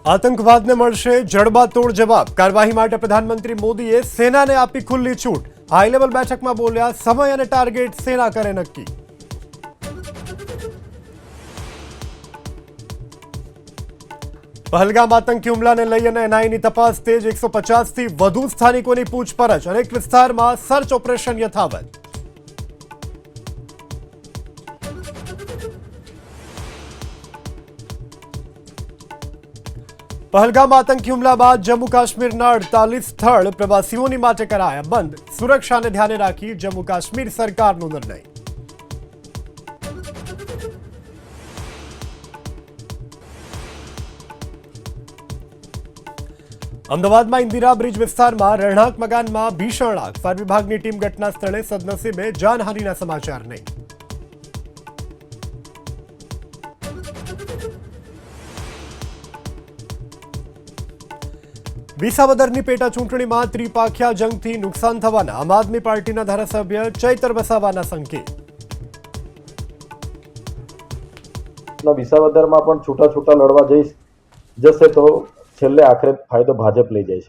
આતંકવાદને મળશે જડબાતોડ જવાબ। કાર્યવાહી માટે પ્રધાનમંત્રી મોદીએ સેનાને આપી ખુલ્લી છૂટ। હાઈ લેવલ બેઠકમાં બોલ્યા, સમય અને ટાર્ગેટ સેના કરે નક્કી। પહલગામ આતંકી હુમલાને લઈ અને એનઆઈની તપાસ તેજ। 150થી વધુ સ્થાનિકોની પૂછપરછ। અનેક વિસ્તારમાં સર્ચ ઓપરેશન યથાવત। पहलगाम आतंकी हुमला बाद जम्मू काश्मीरना 48 स्थल प्रवासीओनी माटे कराया बंद। सुरक्षा ने ध्याने राखी जम्मू काश्मीर सरकारनो निर्णय। अमदावादमां इंदिरा ब्रिज विस्तारमां રહેણાંક મકાનમાં ભીષણ આગ। ફાયર વિભાગની ટીમ ઘટના સ્થળે। સદનસીબે જાનહાનિના સમાચાર નહીં। વિસાવદરની પેટા ચૂંટણીમાં ત્રિપાખિયા જંગથી નુકસાન થવાના આમ આદમી પાર્ટીના ધારાસભ્ય ચૈતર વસાવાના સંકેત। વિસાવદરમાં પણ છૂટા લડવા જશે તો છેલ્લે આખરે ફાયદો ભાજપ લઈ જાય છે।